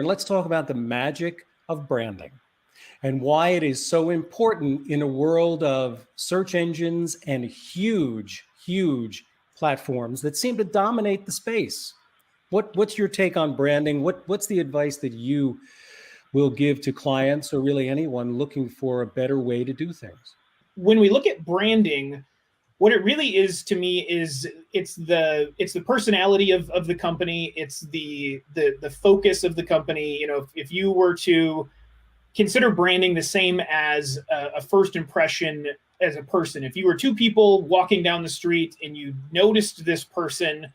And let's talk about the magic of branding and why it is so important in a world of search engines and huge, huge platforms that seem to dominate the space. What's your take on branding? What's the advice that you will give to clients or really anyone looking for a better way to do things? When we look at branding, what it really is to me is it's the personality of the company. It's the focus of the company. You know, if you were to consider branding the same as a first impression as a person, if you were two people walking down the street and you noticed this person,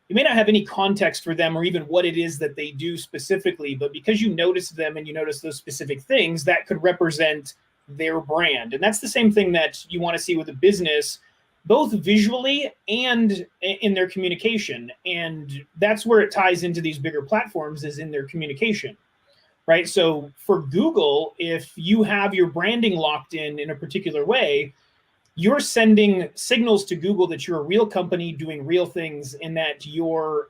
you may not have any context for them or even what it is that they do specifically, but because you noticed them and you noticed those specific things, that could represent their brand. And that's the same thing that you want to see with a business, both visually and in their communication. And that's where it ties into these bigger platforms, is in their communication, right? So for Google, if you have your branding locked in a particular way, you're sending signals to Google that you're a real company doing real things and that you're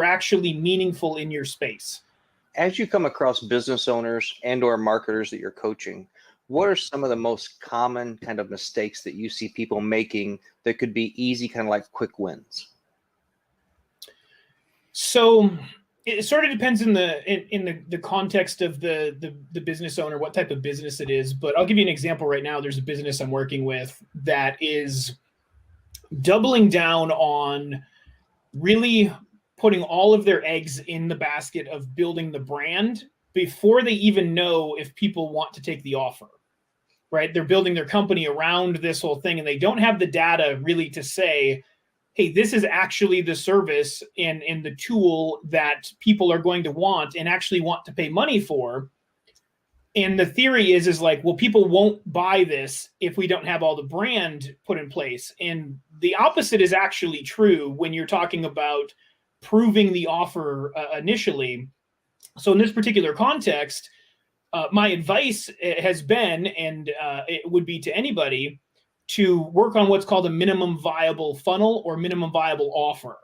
actually meaningful in your space. As you come across business owners and or marketers that you're coaching, what are some of the most common kind of mistakes that you see people making that could be easy, kind of like quick wins? So it sort of depends in the context of the business owner, what type of business it is. But I'll give you an example right now. There's a business I'm working with that is doubling down on really putting all of their eggs in the basket of building the brand before they even know if people want to take the offer, right? They're building their company around this whole thing, and they don't have the data really to say, hey, this is actually the service and the tool that people are going to want and actually want to pay money for. And the theory is like, well, people won't buy this if we don't have all the brand put in place. And the opposite is actually true when you're talking about proving the offer initially. So in this particular context, my advice has been, and it would be to anybody, to work on what's called a minimum viable funnel or minimum viable offer,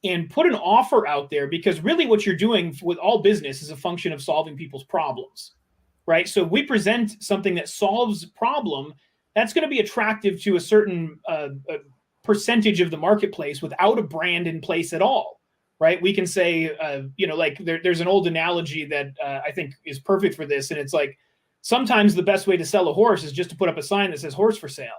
and put an offer out there, because really what you're doing with all business is a function of solving people's problems, right? So if we present something that solves a problem, that's going to be attractive to a certain percentage of the marketplace without a brand in place at all, right? We can say, like there's an old analogy that I think is perfect for this. And it's like, sometimes the best way to sell a horse is just to put up a sign that says horse for sale.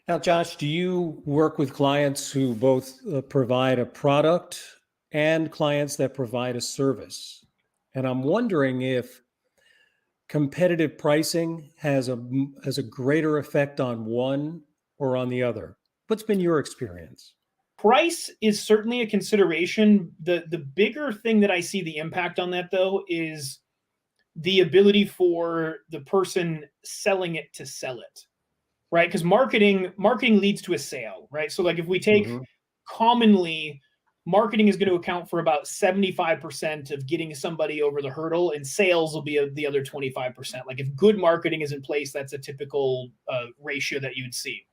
Now, Josh, do you work with clients who both provide a product and clients that provide a service? And I'm wondering if competitive pricing has a greater effect on one or on the other. What's been your experience? Price is certainly a consideration. The bigger thing that I see the impact on that, though, is the ability for the person selling it to sell it, right? Because marketing leads to a sale, right? So like if we take commonly, marketing is going to account for about 75% of getting somebody over the hurdle, and sales will be the other 25%. Like if good marketing is in place, that's a typical ratio that you'd see.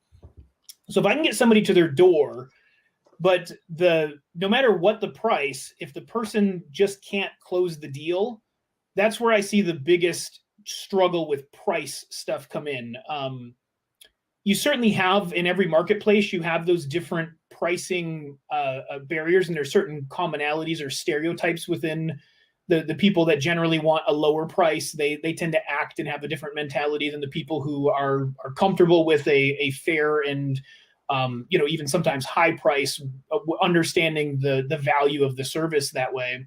So if I can get somebody to their door, but no matter what the price, if the person just can't close the deal, that's where I see the biggest struggle with price stuff come in. You certainly have, in every marketplace, you have those different pricing barriers, and there's certain commonalities or stereotypes within the people that generally want a lower price. They tend to act and have a different mentality than the people who are comfortable with a fair and even sometimes high price, understanding the value of the service that way.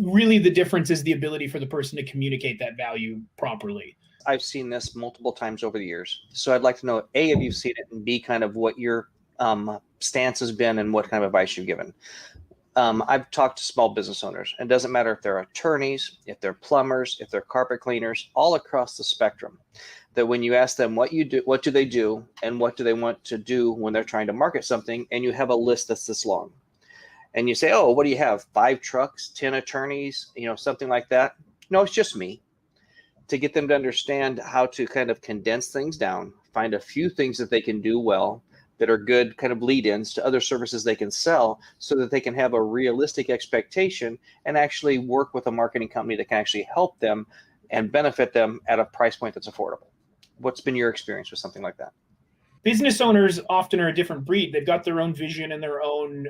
Really, the difference is the ability for the person to communicate that value properly. I've seen this multiple times over the years. So I'd like to know, A, have you seen it, and B, kind of what your stance has been and what kind of advice you've given. I've talked to small business owners, and it doesn't matter if they're attorneys, if they're plumbers, if they're carpet cleaners, all across the spectrum, that when you ask them what do they do, and what do they want to do when they're trying to market something, and you have a list that's this long, and you say, oh, what do you have? 5 trucks, 10 attorneys, something like that. No, it's just me. To get them to understand how to kind of condense things down, find a few things that they can do well, that are good kind of lead-ins to other services they can sell, so that they can have a realistic expectation and actually work with a marketing company that can actually help them and benefit them at a price point that's affordable. What's been your experience with something like that? Business owners often are a different breed. They've got their own vision and their own,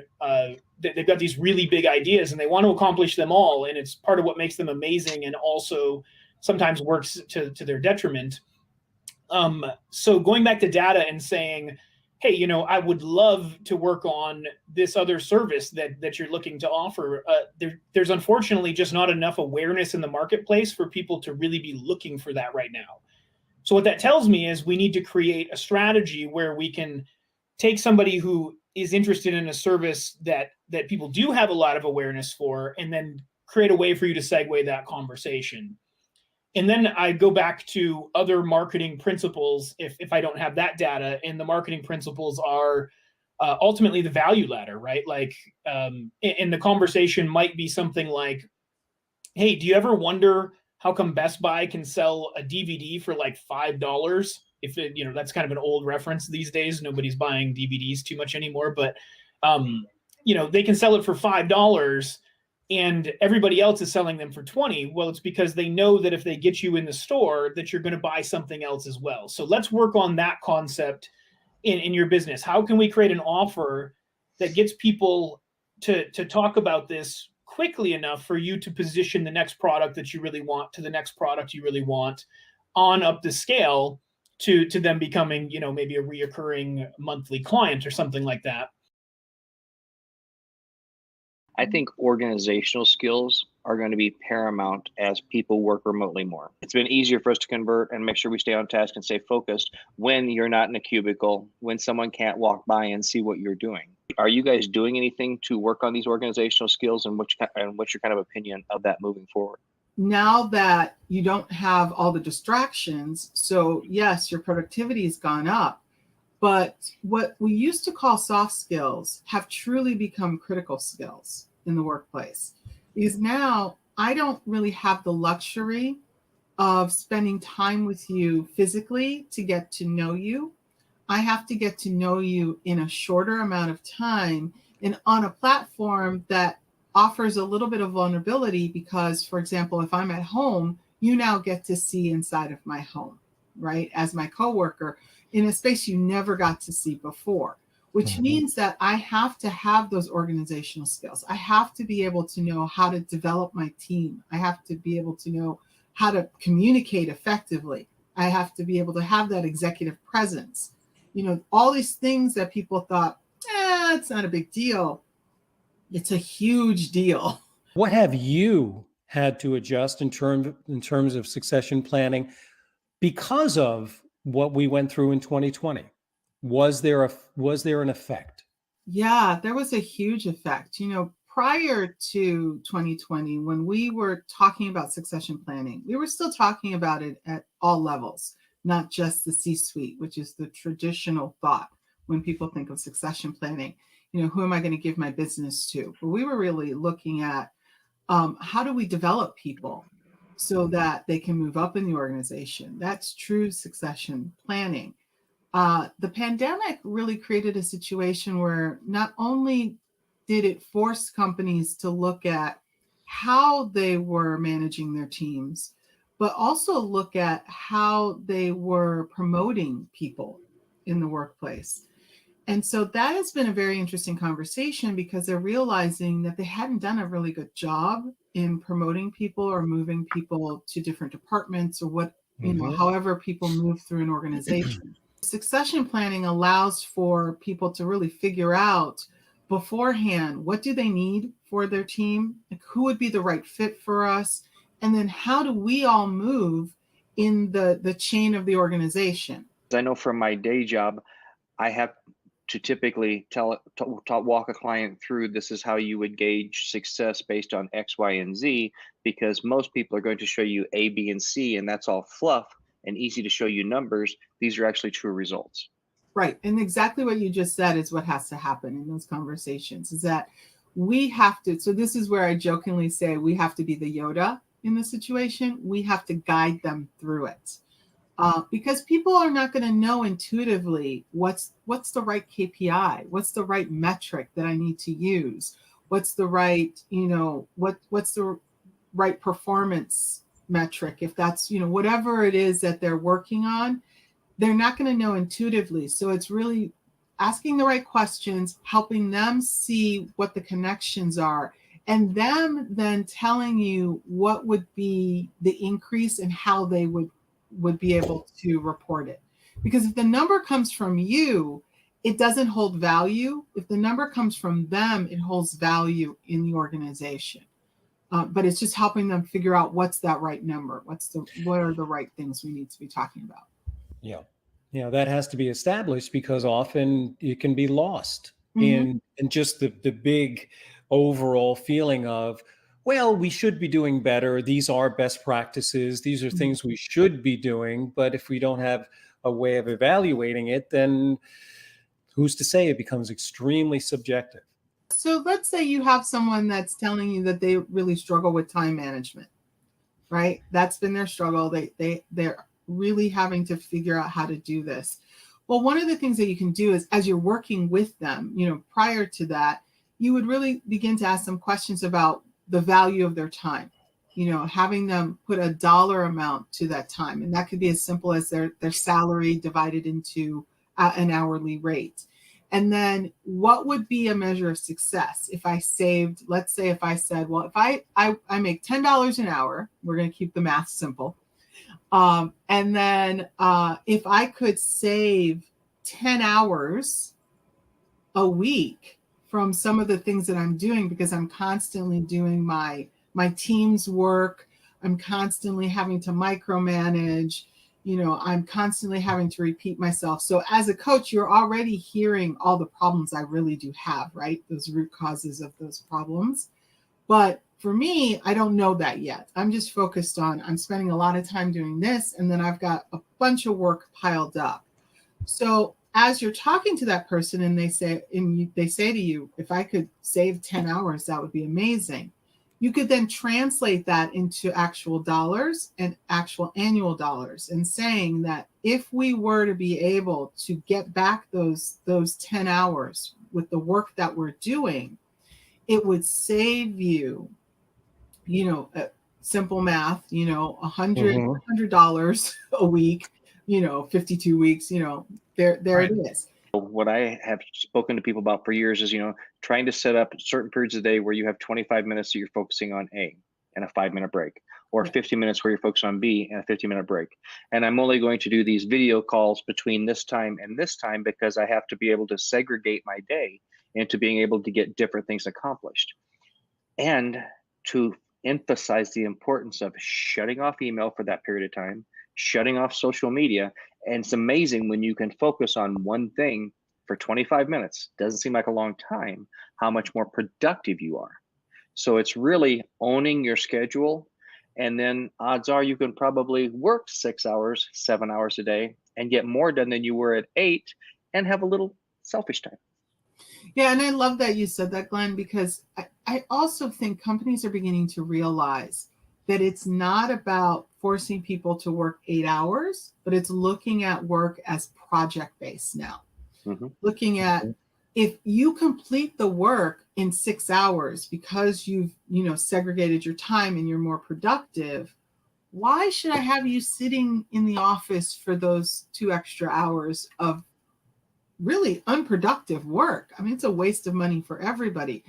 they've got these really big ideas and they want to accomplish them all. And it's part of what makes them amazing and also sometimes works to their detriment. So going back to data and saying, hey, you know, I would love to work on this other service that you're looking to offer. There's unfortunately just not enough awareness in the marketplace for people to really be looking for that right now. So what that tells me is we need to create a strategy where we can take somebody who is interested in a service that people do have a lot of awareness for, and then create a way for you to segue that conversation. And then I go back to other marketing principles if I don't have that data. And the marketing principles are ultimately the value ladder, right? Like, and the conversation might be something like, hey, do you ever wonder how come Best Buy can sell a DVD for like $5? If it, you know, that's kind of an old reference these days. Nobody's buying DVDs too much anymore, but you know, they can sell it for $5 and everybody else is selling them for 20. Well, it's because they know that if they get you in the store, that you're going to buy something else as well. So let's work on that concept in your business. How can we create an offer that gets people to talk about this quickly enough for you to position the next product that you really want to the next product you really want on up the scale to them becoming, you know, maybe a reoccurring monthly client or something like that. I think organizational skills are going to be paramount as people work remotely more. It's been easier for us to convert and make sure we stay on task and stay focused when you're not in a cubicle, when someone can't walk by and see what you're doing. Are you guys doing anything to work on these organizational skills, and what's your kind of opinion of that moving forward? Now that you don't have all the distractions, so yes, your productivity has gone up, but what we used to call soft skills have truly become critical skills in the workplace. Because now I don't really have the luxury of spending time with you physically to get to know you. I have to get to know you in a shorter amount of time and on a platform that offers a little bit of vulnerability because, for example, if I'm at home, you now get to see inside of my home, right? As my coworker in a space you never got to see before, which means that I have to have those organizational skills. I have to be able to know how to develop my team. I have to be able to know how to communicate effectively. I have to be able to have that executive presence. You know, all these things that people thought, it's not a big deal. It's a huge deal. What have you had to adjust in terms of succession planning because of what we went through in 2020? Was there an effect? Yeah, there was a huge effect. You know, prior to 2020, when we were talking about succession planning, we were still talking about it at all levels, not just the C-suite, which is the traditional thought when people think of succession planning. You know, who am I going to give my business to? But we were really looking at how do we develop people so that they can move up in the organization? That's true succession planning. The pandemic really created a situation where not only did it force companies to look at how they were managing their teams, but also look at how they were promoting people in the workplace. And so that has been a very interesting conversation because they're realizing that they hadn't done a really good job in promoting people or moving people to different departments or what, you know, however people move through an organization. Succession planning allows for people to really figure out beforehand, what do they need for their team? Like, who would be the right fit for us? And then how do we all move in the chain of the organization? I know from my day job, I have to typically walk a client through, this is how you would gauge success based on X, Y, and Z, because most people are going to show you A, B, and C, and that's all fluff and easy to show you numbers. These are actually true results. Right. And exactly what you just said is what has to happen in those conversations, is that we have to, so this is where I jokingly say we have to be the Yoda in the situation. We have to guide them through it. because people are not going to know intuitively what's the right KPI, what's the right metric that I need to use, what's the right, what's the right performance metric, if that's, whatever it is that they're working on, they're not going to know intuitively. So it's really asking the right questions, helping them see what the connections are, and them then telling you what would be the increase and how they would be able to report it. Because if the number comes from you, it doesn't hold value. If the number comes from them, it holds value in the organization. But it's just helping them figure out what's that right number. What are the right things we need to be talking about? Yeah. That has to be established, because often it can be lost in just the big overall feeling of, well, we should be doing better. These are best practices. These are things we should be doing. But if we don't have a way of evaluating it, then who's to say? It becomes extremely subjective. So let's say you have someone that's telling you that they really struggle with time management, right? That's been their struggle. They're really having to figure out how to do this. Well, one of the things that you can do is, as you're working with them, prior to that, you would really begin to ask them questions about the value of their time, having them put a dollar amount to that time. And that could be as simple as their salary divided into an hourly rate. And then what would be a measure of success if I saved, let's say if I said, well, if I make $10 an hour, we're going to keep the math simple. And then if I could save 10 hours a week from some of the things that I'm doing, because I'm constantly doing my team's work, I'm constantly having to micromanage, I'm constantly having to repeat myself. So as a coach, you're already hearing all the problems I really do have, right? Those root causes of those problems. But for me, I don't know that yet. I'm just focused on, I'm spending a lot of time doing this, and then I've got a bunch of work piled up. So as you're talking to that person and they say to you, if I could save 10 hours, that would be amazing. You could then translate that into actual dollars and actual annual dollars, and saying that if we were to be able to get back those 10 hours with the work that we're doing, it would save you, simple math, $100 a week, 52 weeks, there it is. What I have spoken to people about for years is, trying to set up certain periods of the day where you have 25 minutes that you're focusing on A and a 5-minute break, or 50 minutes where you're focused on B and a 50-minute break. And I'm only going to do these video calls between this time and this time, because I have to be able to segregate my day into being able to get different things accomplished. And to emphasize the importance of shutting off email for that period of time, shutting off social media. And it's amazing when you can focus on one thing for 25 minutes, doesn't seem like a long time, how much more productive you are. So it's really owning your schedule. And then odds are you can probably work 6 hours, 7 hours a day and get more done than you were at 8, and have a little selfish time. Yeah, and I love that you said that, Glenn, because I also think companies are beginning to realize that it's not about forcing people to work 8 hours, but it's looking at work as project-based now. Looking at, if you complete the work in 6 hours because you've segregated your time and you're more productive, why should I have you sitting in the office for those 2 extra hours of really unproductive work? I mean, it's a waste of money for everybody.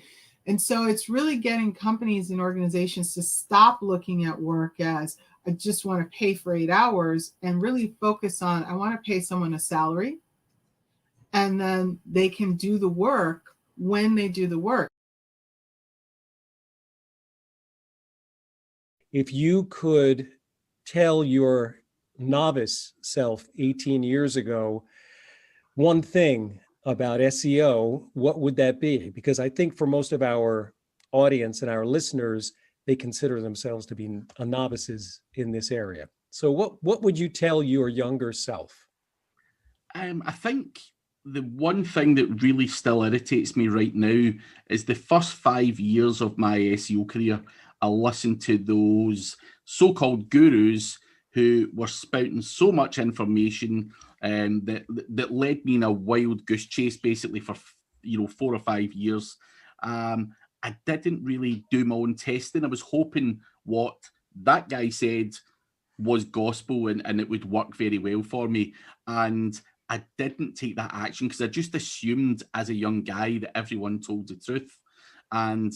And so it's really getting companies and organizations to stop looking at work as, I just want to pay for 8 hours, and really focus on, I want to pay someone a salary, and then they can do the work when they do the work. If you could tell your novice self 18 years ago one thing about SEO, what would that be? Because I think for most of our audience and our listeners, they consider themselves to be novices in this area. So what would you tell your younger self? I think the one thing that really still irritates me right now is the first 5 years of my SEO career, I listened to those so-called gurus who were spouting so much information that led me in a wild goose chase basically for 4 or 5 years. I didn't really do my own testing. I was hoping what that guy said was gospel and it would work very well for me. And I didn't take that action because I just assumed as a young guy that everyone told the truth. And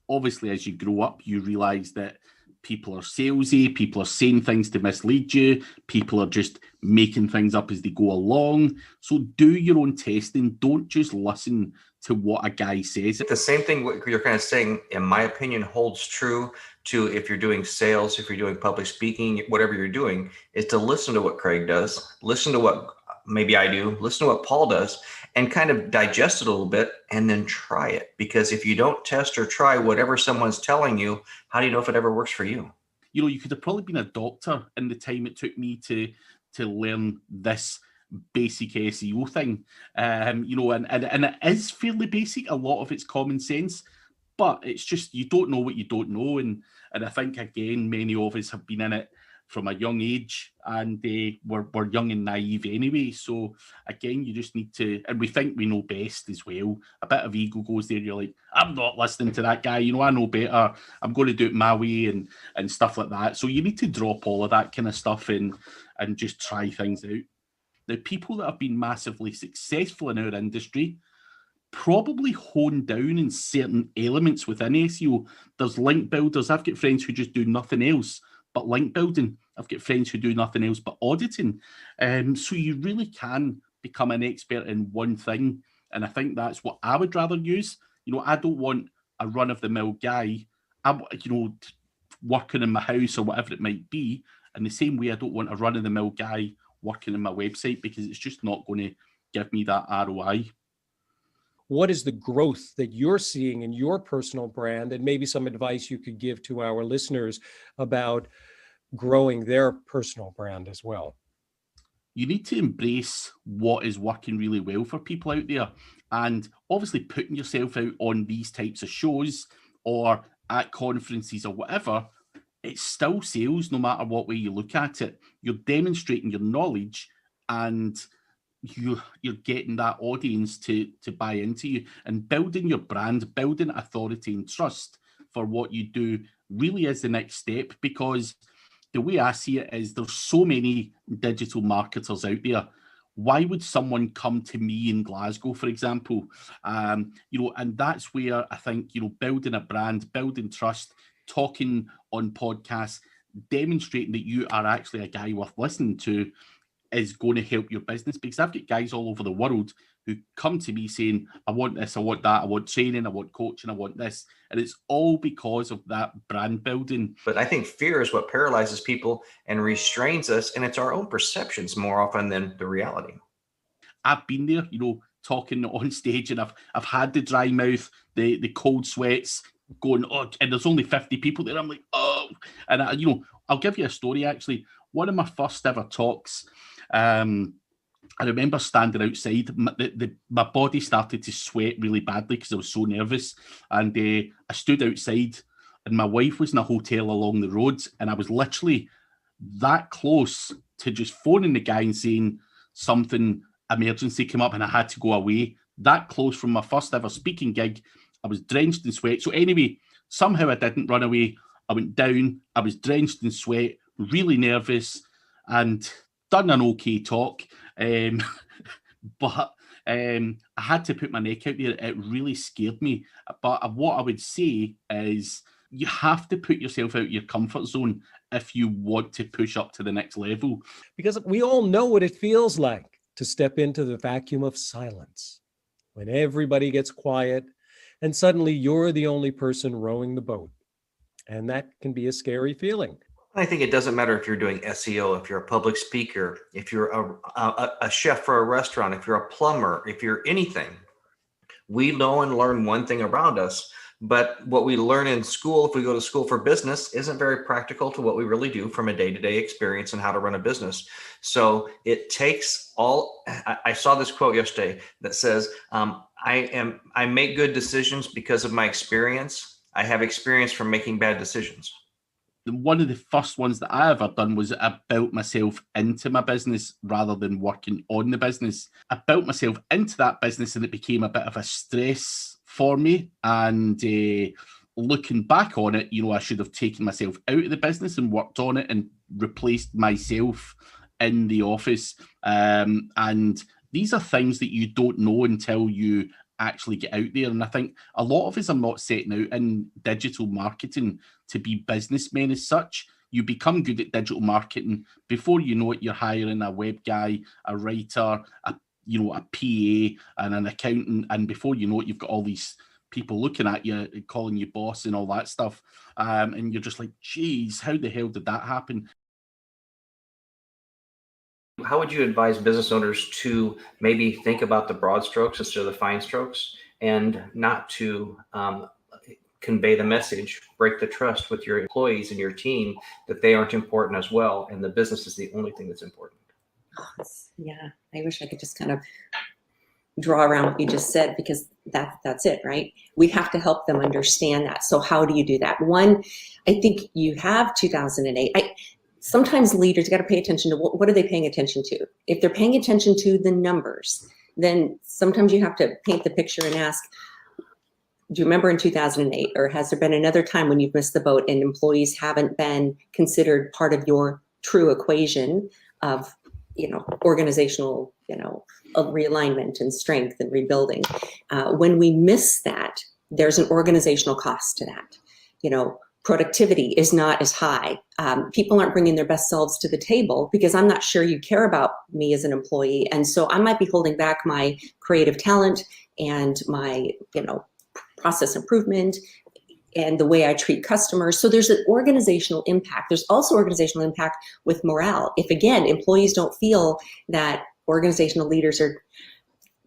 obviously, as you grow up, you realize that people are salesy, people are saying things to mislead you, people are just making things up as they go along. So do your own testing. Don't just listen to what a guy says. The same thing what you're kind of saying, in my opinion, holds true to if you're doing sales, if you're doing public speaking, whatever you're doing, is to listen to what Craig does, listen to what maybe I do, listen to what Paul does, and kind of digest it a little bit and then try it. Because if you don't test or try whatever someone's telling you, how do you know if it ever works for you? You could have probably been a doctor in the time it took me to learn this basic SEO thing. And it is fairly basic. A lot of it's common sense, but it's just you don't know what you don't know. And I think, again, many of us have been in it from a young age, and we're young and naive anyway. So again, you just need to, and we think we know best as well. A bit of ego goes there. You're like, I'm not listening to that guy. I know better. I'm going to do it my way and stuff like that. So you need to drop all of that kind of stuff and just try things out. The people that have been massively successful in our industry probably hone down in certain elements within SEO. There's link builders. I've got friends who just do nothing else but link building. I've got friends who do nothing else but auditing. So you really can become an expert in one thing. And I think that's what I would rather use. I don't want a run-of-the-mill guy, working in my house or whatever it might be. In the same way, I don't want a run-of-the-mill guy working in my website, because it's just not going to give me that ROI. What is the growth that you're seeing in your personal brand, and maybe some advice you could give to our listeners about growing their personal brand as well? You need to embrace what is working really well for people out there. And obviously putting yourself out on these types of shows or at conferences or whatever, it's still sales no matter what way you look at it. You're demonstrating your knowledge, and you're getting that audience to buy into you, and building your brand, building authority and trust for what you do really is the next step. Because the way I see it is there's so many digital marketers out there. Why would someone come to me in Glasgow, for example? And that's where I think, building a brand, building trust, talking on podcasts, demonstrating that you are actually a guy worth listening to is going to help your business. Because I've got guys all over the world who come to me saying, I want this, I want that, I want training, I want coaching, I want this. And it's all because of that brand building. But I think fear is what paralyzes people and restrains us. And it's our own perceptions more often than the reality. I've been there, talking on stage, and I've had the dry mouth, the cold sweats, going, oh, and there's only 50 people there. I'm like, oh, and I'll give you a story actually. One of my first ever talks, I remember standing outside. My body started to sweat really badly because I was so nervous, and I stood outside, and my wife was in a hotel along the road, and I was literally that close to just phoning the guy and saying something emergency came up and I had to go away. That close from my first ever speaking gig. I was drenched in sweat. So anyway, somehow I didn't run away. I went down. I was drenched in sweat, really nervous, and done an okay talk. But I had to put my neck out there. It really scared me. But what I would say is you have to put yourself out of your comfort zone if you want to push up to the next level. Because we all know what it feels like to step into the vacuum of silence, when everybody gets quiet and suddenly you're the only person rowing the boat. And that can be a scary feeling. I think it doesn't matter if you're doing SEO, if you're a public speaker, if you're a chef for a restaurant, if you're a plumber, if you're anything. We know and learn one thing around us, but what we learn in school, if we go to school for business, isn't very practical to what we really do from a day-to-day experience and how to run a business. So it takes all. I saw this quote yesterday that says, I make good decisions because of my experience. I have experience from making bad decisions. one of the first ones that I ever done was I built myself into my business rather than working on the business. I built myself into that business and it became a bit of a stress for me. And looking back on it, I should have taken myself out of the business and worked on it and replaced myself in the office. And these are things that you don't know until you actually get out there. And I think a lot of us are not setting out in digital marketing to be businessmen as such. You become good at digital marketing. Before you know it, you're hiring a web guy, a writer, a PA and an accountant. And before you know it, you've got all these people looking at you, calling you boss and all that stuff. And you're just like, geez, how the hell did that happen? How would you advise business owners to maybe think about the broad strokes instead of the fine strokes, and not to convey the message, break the trust with your employees and your team that they aren't important as well, and the business is the only thing that's important? Yeah, I wish I could just kind of draw around what you just said, because that's it, right? We have to help them understand that. So how do you do that? One, I think you have 2008. Sometimes leaders got to pay attention to what are they paying attention to? If they're paying attention to the numbers, then sometimes you have to paint the picture and ask, do you remember in 2008, or has there been another time when you've missed the boat and employees haven't been considered part of your true equation of, organizational, of realignment and strength and rebuilding? When we miss that, there's an organizational cost to that. Productivity is not as high. People aren't bringing their best selves to the table because I'm not sure you care about me as an employee. And so I might be holding back my creative talent and my, process improvement and the way I treat customers. So there's an organizational impact. There's also organizational impact with morale. If, again, employees don't feel that organizational leaders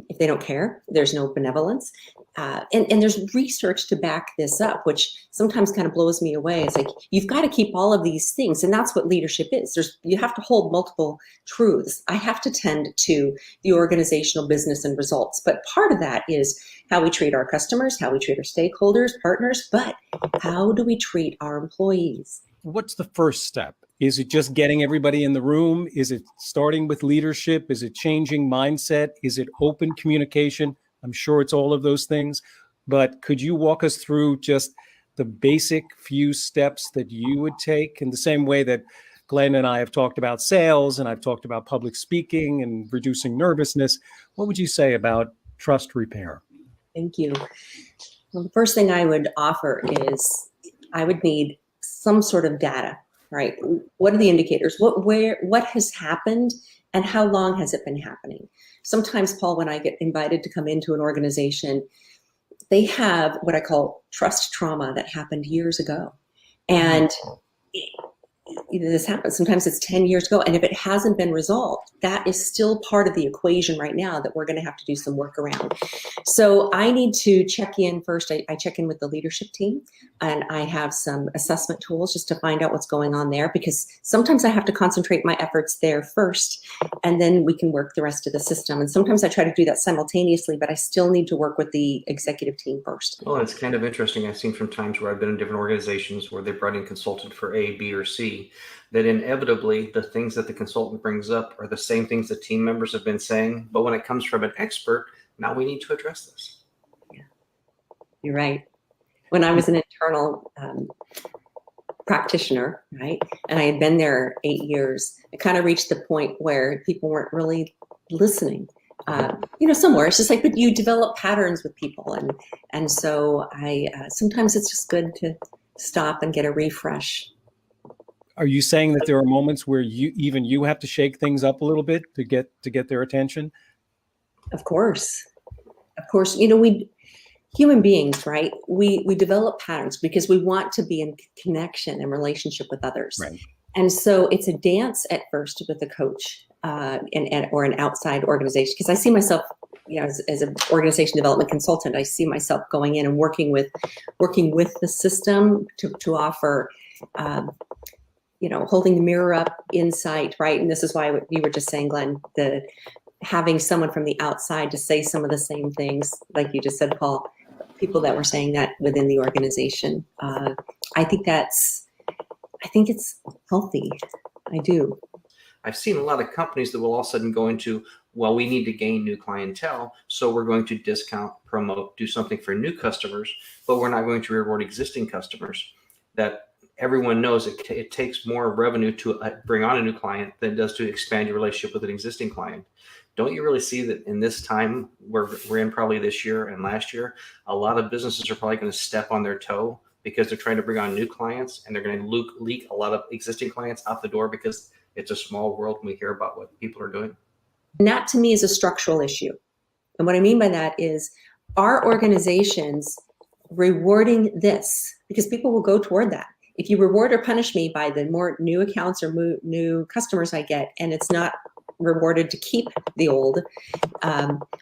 if they don't care, there's no benevolence. And there's research to back this up, which sometimes kind of blows me away. It's like, you've got to keep all of these things. And that's what leadership is. You have to hold multiple truths. I have to tend to the organizational business and results. But part of that is how we treat our customers, how we treat our stakeholders, partners, but how do we treat our employees? What's the first step? Is it just getting everybody in the room? Is it starting with leadership? Is it changing mindset? Is it open communication? I'm sure it's all of those things, but could you walk us through just the basic few steps that you would take, in the same way that Glenn and I have talked about sales and I've talked about public speaking and reducing nervousness? What would you say about trust repair? Thank you. Well, the first thing I would offer is I would need some sort of data, right? What are the indicators? What has happened and how long has it been happening? Sometimes, Paul, when I get invited to come into an organization, they have what I call trust trauma that happened years ago. And this happens. Sometimes it's 10 years ago. And if it hasn't been resolved, that is still part of the equation right now that we're going to have to do some work around. So I need to check in first. I check in with the leadership team, and I have some assessment tools just to find out what's going on there, because sometimes I have to concentrate my efforts there first, and then we can work the rest of the system. And sometimes I try to do that simultaneously, but I still need to work with the executive team first. Well, it's kind of interesting. I've seen from times where I've been in different organizations where they've brought in consultant for A, B, or C, that inevitably the things that the consultant brings up are the same things that team members have been saying. But when it comes from an expert, now we need to address this. Yeah, you're right. When I was an internal practitioner, right, and I had been there 8 years, it kind of reached the point where people weren't really listening. Somewhere it's just like, but you develop patterns with people, and so I sometimes it's just good to stop and get a refresh. Are you saying that there are moments where you have to shake things up a little bit to get their attention? Of course. We human beings, right? We develop patterns because we want to be in connection and relationship with others. Right. And so it's a dance at first with a coach or an outside organization, because I see myself, as an organization development consultant, I see myself going in and working with the system to offer, holding the mirror up, insight, right? And this is why you were just saying, Glenn, having someone from the outside to say some of the same things, like you just said, Paul, people that were saying that within the organization. I think that's I think it's healthy. I do. I've seen a lot of companies that will all of a sudden go into, well, we need to gain new clientele, so we're going to discount, promote, do something for new customers, but we're not going to reward existing customers. That everyone knows it takes more revenue to bring on a new client than it does to expand your relationship with an existing client. Don't you really see that in this time where we're in, probably this year and last year, a lot of businesses are probably going to step on their toe because they're trying to bring on new clients, and they're going to leak a lot of existing clients out the door because it's a small world and we hear about what people are doing? And that to me is a structural issue. And what I mean by that is our organizations rewarding this, because people will go toward that. If you reward or punish me by the more new accounts or new customers I get, and it's not rewarded to keep the old,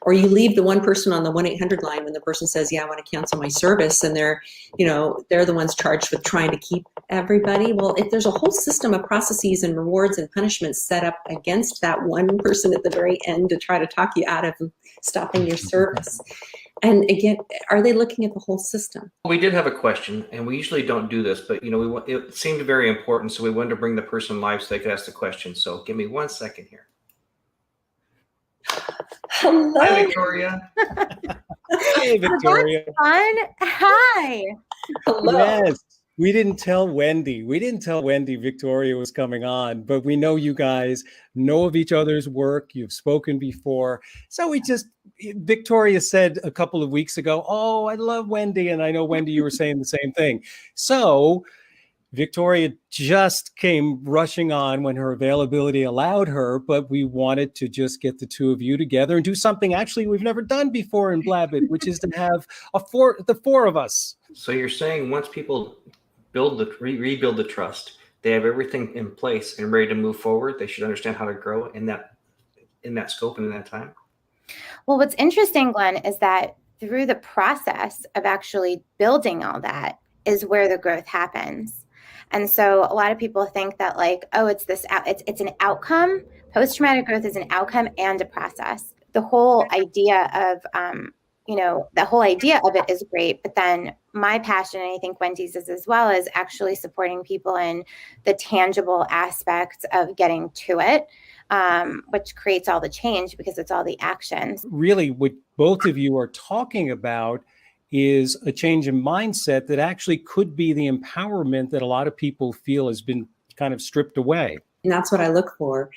or you leave the one person on the 1-800 line when the person says, yeah, I want to cancel my service, and they're the ones charged with trying to keep everybody. Well, if there's a whole system of processes and rewards and punishments set up against that one person at the very end to try to talk you out of stopping your service. And again, are they looking at the whole system? We did have a question, and we usually don't do this, but it seemed very important, so we wanted to bring the person live so they could ask the question. So give me 1 second here. Hello. Hi, Victoria. Hey, Victoria. Fun. Hi. Hello. Yes. We didn't tell Wendy Victoria was coming on, but we know you guys know of each other's work. You've spoken before. So Victoria said a couple of weeks ago, oh, I love Wendy. And I know, Wendy, you were saying the same thing. So Victoria just came rushing on when her availability allowed her, but we wanted to just get the two of you together and do something actually we've never done before in Blabbit, which is to have the four of us. So you're saying once people rebuild the trust, they have everything in place and ready to move forward, they should understand how to grow in that scope and in that time? Well, what's interesting, Glenn, is that through the process of actually building all that is where the growth happens. And so a lot of people think that it's an outcome. Post-traumatic growth is an outcome and a process. The whole idea of it is great, but then my passion, and I think Wendy's is as well, is actually supporting people in the tangible aspects of getting to it, which creates all the change because it's all the actions. Really, what both of you are talking about is a change in mindset that actually could be the empowerment that a lot of people feel has been kind of stripped away. And that's what I look for.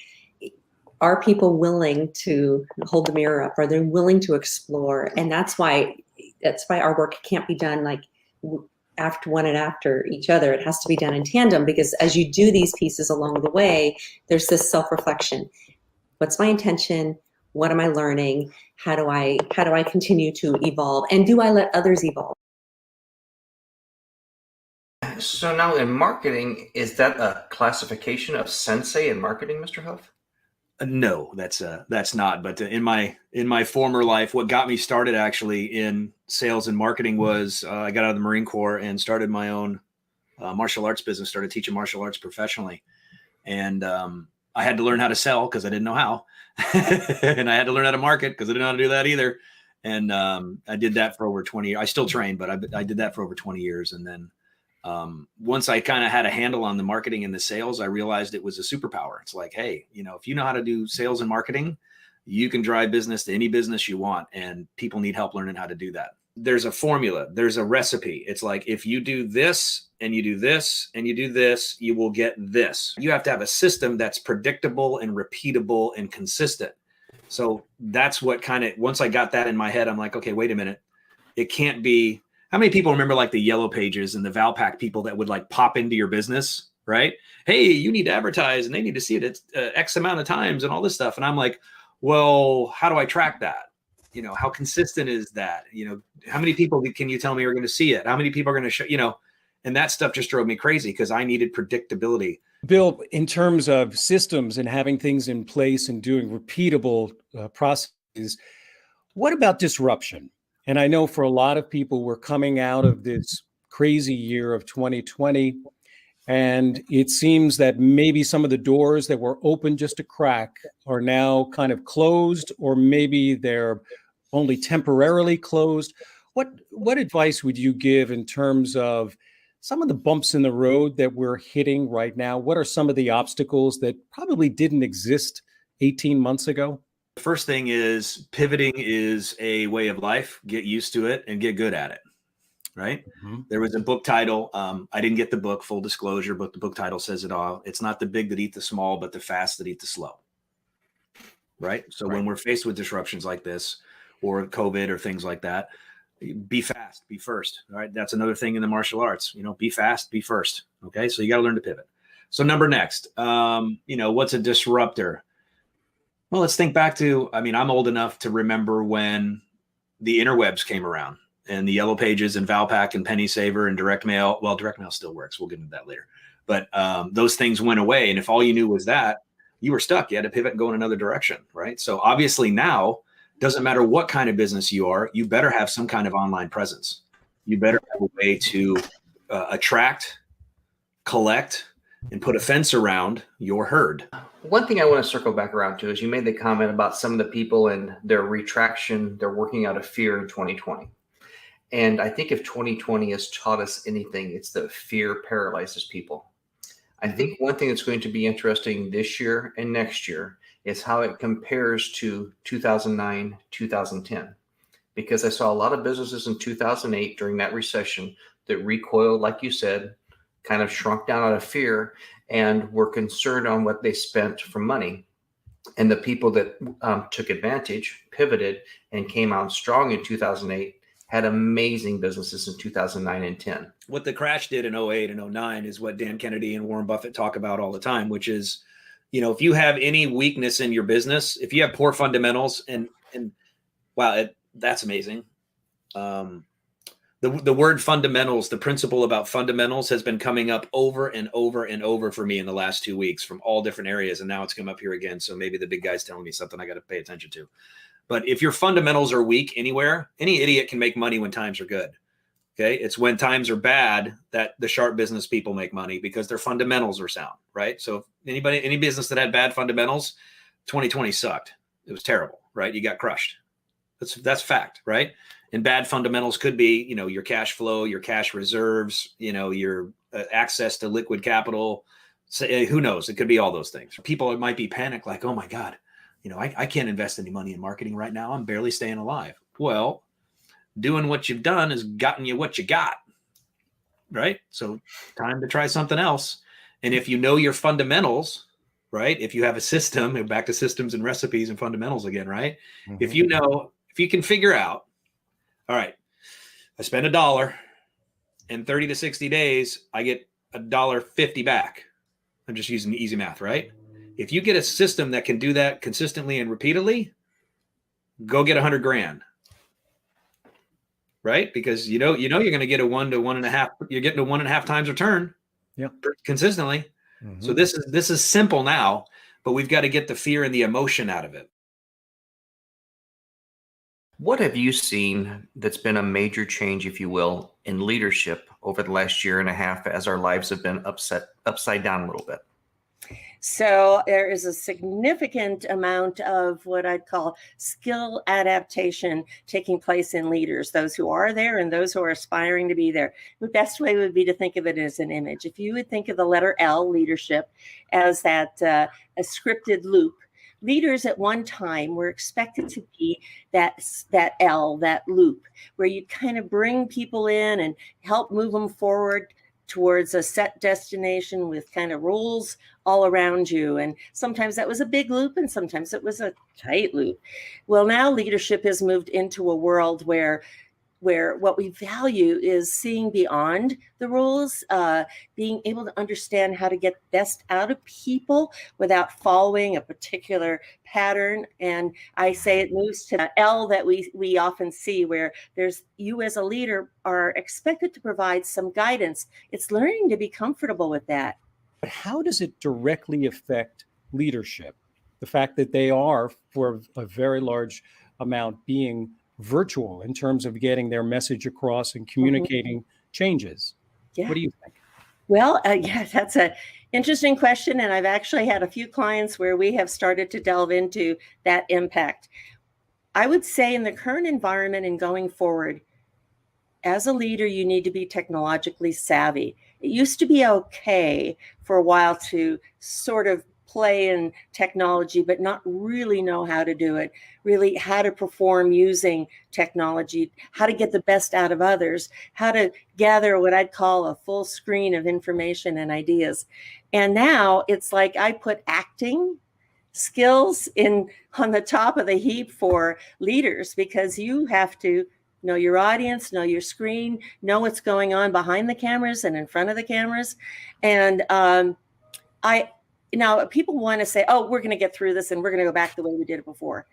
Are people willing to hold the mirror up? Are they willing to explore? And that's why our work can't be done like after one and after each other. It has to be done in tandem, because as you do these pieces along the way, there's this self-reflection. What's my intention? What am I learning? How do I continue to evolve? And do I let others evolve? So now in marketing, is that a classification of sensei in marketing, Mr. Huff? No, that's not. But in my former life, what got me started actually in sales and marketing was I got out of the Marine Corps and started my own martial arts business, started teaching martial arts professionally. And I had to learn how to sell because I didn't know how. And I had to learn how to market because I didn't know how to do that either. And I did that for over 20 years. I still train, but I did that for over 20 years. And then once I kind of had a handle on the marketing and the sales, I realized it was a superpower. It's like, hey, if you know how to do sales and marketing, you can drive business to any business you want, and people need help learning how to do that. There's a formula, there's a recipe. It's like, if you do this and you do this and you do this, you will get this. You have to have a system that's predictable and repeatable and consistent. So that's what once I got that in my head, I'm like, okay, wait a minute. It can't be. How many people remember like the yellow pages and the Valpak people that would like pop into your business, right? Hey, you need to advertise and they need to see it at X amount of times and all this stuff. And I'm like, well, how do I track that? How consistent is that? How many people can you tell me are going to see it? How many people are going to show, and that stuff just drove me crazy because I needed predictability. Bill, in terms of systems and having things in place and doing repeatable processes, what about disruption? And I know for a lot of people, we're coming out of this crazy year of 2020, and it seems that maybe some of the doors that were open just a crack are now kind of closed, or maybe they're only temporarily closed. What advice would you give in terms of some of the bumps in the road that we're hitting right now? What are some of the obstacles that probably didn't exist 18 months ago? The first thing is pivoting is a way of life. Get used to it and get good at it. Right? Mm-hmm. There was a book title. I didn't get the book, full disclosure, but the book title says it all. It's not the big that eat the small, but the fast that eat the slow. Right? So when we're faced with disruptions like this or COVID or things like that, be fast, be first. All right. That's another thing in the martial arts, be fast, be first. Okay. So you got to learn to pivot. So number next, what's a disruptor? Well, let's think back to, I'm old enough to remember when the interwebs came around and the Yellow Pages and Valpak and Penny Saver and direct mail. Well, direct mail still works. We'll get into that later. But those things went away. And if all you knew was that, you were stuck. You had to pivot and go in another direction. Right. So obviously now, doesn't matter what kind of business you are, you better have some kind of online presence. You better have a way to attract, collect, and put a fence around your herd. One thing I want to circle back around to is you made the comment about some of the people and their retraction, they're working out of fear in 2020. And I think if 2020 has taught us anything, it's that fear paralyzes people. I think one thing that's going to be interesting this year and next year is how it compares to 2009, 2010. Because I saw a lot of businesses in 2008 during that recession that recoiled, like you said, kind of shrunk down out of fear and were concerned on what they spent for money. And the people that took advantage, pivoted, and came out strong in 2008 had amazing businesses in 2009 and 10. What the crash did in 08 and 09 is what Dan Kennedy and Warren Buffett talk about all the time, which is, if you have any weakness in your business, if you have poor fundamentals and wow, that's amazing. The word fundamentals, the principle about fundamentals has been coming up over and over and over for me in the last 2 weeks from all different areas. And now it's come up here again. So maybe the big guy's telling me something I got to pay attention to. But if your fundamentals are weak anywhere, any idiot can make money when times are good. Okay. It's when times are bad that the sharp business people make money because their fundamentals are sound, right? So any business that had bad fundamentals, 2020 sucked. It was terrible, right? You got crushed. That's fact, right? And bad fundamentals could be, your cash flow, your cash reserves, your access to liquid capital. So, who knows? It could be all those things. People might be panicked like, oh my God, I can't invest any money in marketing right now. I'm barely staying alive. Well, doing what you've done has gotten you what you got, right? So time to try something else. And if you know your fundamentals, right? If you have a system, and back to systems and recipes and fundamentals again, right? Mm-hmm. If you can figure out, all right, I spend $1 in 30 to 60 days, I get $1.50 back. I'm just using easy math, right? If you get a system that can do that consistently and repeatedly, go get $100,000. Right? Because you're going to get a 1 to 1.5. You're getting a 1.5 times return, consistently. Mm-hmm. So this is simple now, but we've got to get the fear and the emotion out of it. What have you seen that's been a major change, if you will, in leadership over the last year and a half as our lives have been upside down a little bit? So there is a significant amount of what I'd call skill adaptation taking place in leaders, those who are there and those who are aspiring to be there. The best way would be to think of it as an image. If you would think of the letter L, leadership, as that a scripted loop, leaders at one time were expected to be that L, that loop, where you kind of bring people in and help move them forward towards a set destination with kind of rules all around you. And sometimes that was a big loop and sometimes it was a tight loop. Well, now leadership has moved into a world where what we value is seeing beyond the rules, being able to understand how to get best out of people without following a particular pattern. And I say it moves to the L that we often see, where there's you as a leader are expected to provide some guidance. It's learning to be comfortable with that. But how does it directly affect leadership? The fact that they are, for a very large amount, being virtual in terms of getting their message across and communicating changes. Yeah. What do you think? Well, that's an interesting question. And I've actually had a few clients where we have started to delve into that impact. I would say in the current environment and going forward, as a leader, you need to be technologically savvy. It used to be okay for a while to sort of play in technology, but not really know how to do it, really how to perform using technology, how to get the best out of others, how to gather what I'd call a full screen of information and ideas. And now it's like I put acting skills in on the top of the heap for leaders, because you have to know your audience, know your screen, know what's going on behind the cameras and in front of the cameras. And now people want to say, oh, we're going to get through this and we're going to go back the way we did it before.